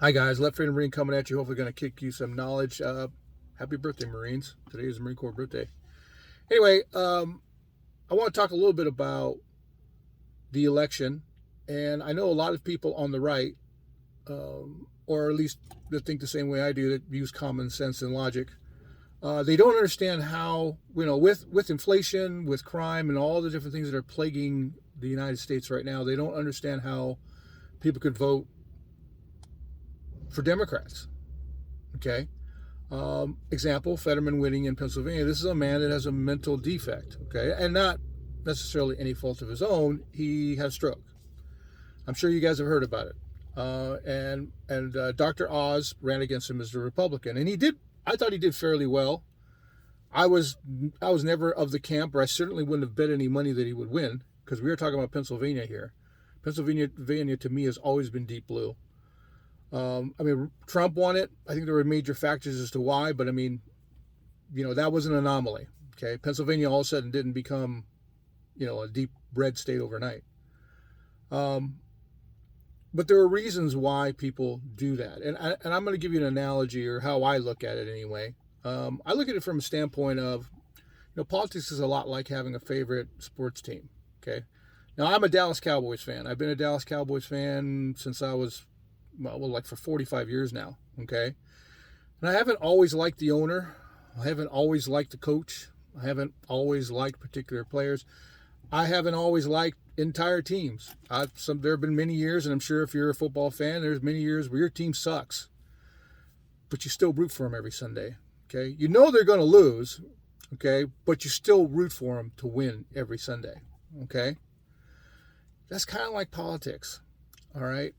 Hi guys, Left Field Marine coming at you. Hopefully going to kick you some knowledge. Happy birthday, Marines. Today is Marine Corps birthday. Anyway, I want to talk a little bit about the election. And I know a lot of people on the right, or at least that think the same way I do, that use common sense and logic. They don't understand how, with inflation, with crime, and all the different things that are plaguing the United States right now, they don't understand how people could vote for Democrats. Okay. Example, Fetterman winning in Pennsylvania. This is a man that has a mental defect. Okay. And not necessarily any fault of his own. He had a stroke. I'm sure you guys have heard about it. And Dr. Oz ran against him as a Republican. And I thought he did fairly well. I was never of the camp, or I certainly wouldn't have bet any money that he would win, because we were talking about Pennsylvania here. Pennsylvania to me has always been deep blue. Trump won it. I think there were major factors as to why, but that was an anomaly. Okay. Pennsylvania all of a sudden didn't become, a deep red state overnight. But there are reasons why people do that. And I'm going to give you an analogy, or how I look at it anyway. I look at it from a standpoint of, politics is a lot like having a favorite sports team. Okay. Now, I'm a Dallas Cowboys fan. I've been a Dallas Cowboys fan since I was, for 45 years now. Okay. And I haven't always liked the owner. I haven't always liked the coach. I haven't always liked particular players. I haven't always liked entire teams. There have been many years, and I'm sure if you're a football fan, there's many years where your team sucks, but you still root for them every Sunday. Okay. They're going to lose. Okay. But you still root for them to win every Sunday. Okay. That's kind of like politics. All right.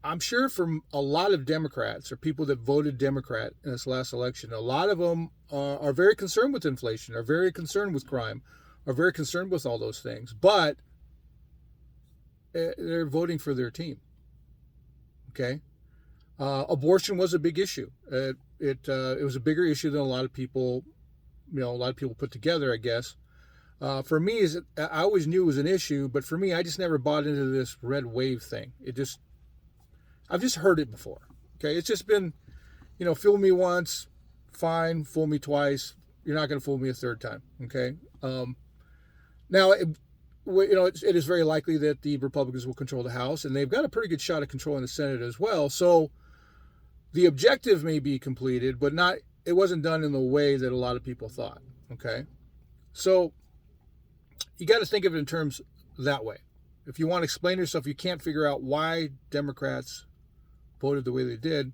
I'm sure for a lot of Democrats, or people that voted Democrat in this last election, a lot of them are very concerned with inflation, are very concerned with crime, are very concerned with all those things. But they're voting for their team. Okay. Abortion was a big issue. It was a bigger issue than a lot of people put together, I guess. For me, I always knew it was an issue, but for me, I just never bought into this red wave thing. I've just heard it before. Okay. It's just been, fool me once, fine. Fool me twice. You're not going to fool me a third time. Okay. Now, it is very likely that the Republicans will control the House, and they've got a pretty good shot at controlling the Senate as well. So the objective may be completed, but it wasn't done in the way that a lot of people thought. Okay. So you got to think of it in terms that way. If you want to explain yourself, you can't figure out why Democrats voted the way they did.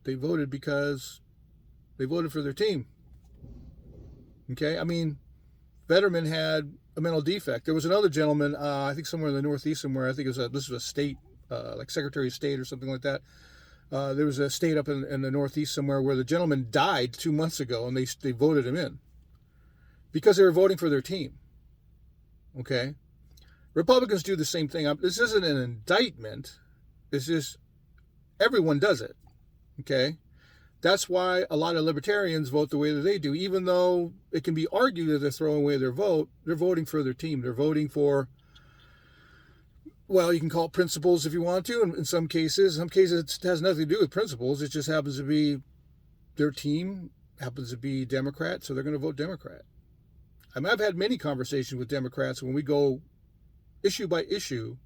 They voted because they voted for their team. Okay. Fetterman had a mental defect. There was another gentleman, I think somewhere in the Northeast somewhere, I think this was a state, like Secretary of State or something like that. There was a state up in the Northeast somewhere where the gentleman died 2 months ago, and they voted him in because they were voting for their team. Okay. Republicans do the same thing. This isn't an indictment. It's just everyone does it. Okay. That's why a lot of libertarians vote the way that they do, even though it can be argued that they're throwing away their vote. They're voting for their team. They're voting for, you can call it principles if you want to. In some cases it has nothing to do with principles. It just happens to be their team happens to be Democrat, so they're going to vote Democrat. I've had many conversations with Democrats when we go issue by issue,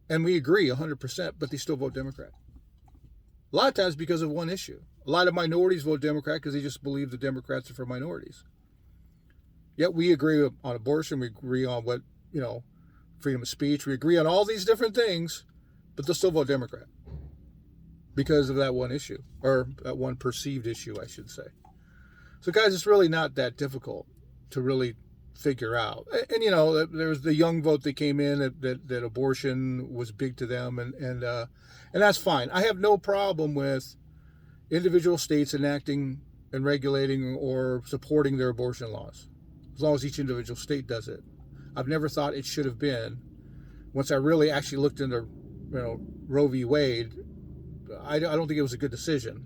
and we agree 100%, but they still vote Democrat. A lot of times because of one issue. A lot of minorities vote Democrat because they just believe the Democrats are for minorities. Yet we agree on abortion. We agree on freedom of speech. We agree on all these different things, but they'll still vote Democrat because of that one issue, or that one perceived issue, I should say. So guys, it's really not that difficult to really figure out. And there was the young vote that came in that abortion was big to them, and that's fine. I have no problem with individual states enacting and regulating or supporting their abortion laws, as long as each individual state does it. I've never thought it should have been. Once I really actually looked into Roe v. Wade, I don't think it was a good decision.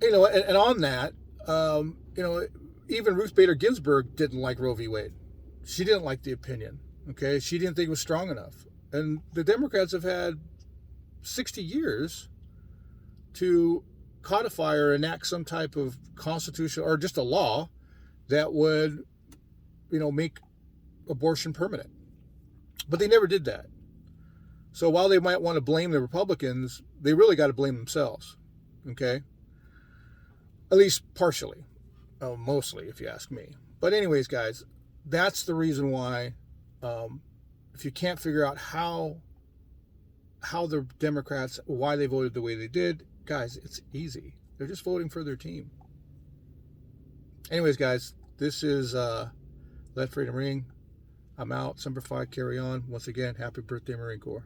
And on that, even Ruth Bader Ginsburg didn't like Roe v. Wade. She didn't like the opinion. Okay, she didn't think it was strong enough. And the Democrats have had 60 years to codify or enact some type of constitution or just a law that would, make abortion permanent. But they never did that. So while they might want to blame the Republicans, they really got to blame themselves. Okay? At least partially. Mostly, if you ask me. But anyways, guys, that's the reason why, if you can't figure out how the Democrats, why they voted the way they did, guys, it's easy. They're just voting for their team. Anyways, guys, this is Let Freedom Ring. I'm out. Semper Fi, carry on. Once again, happy birthday, Marine Corps.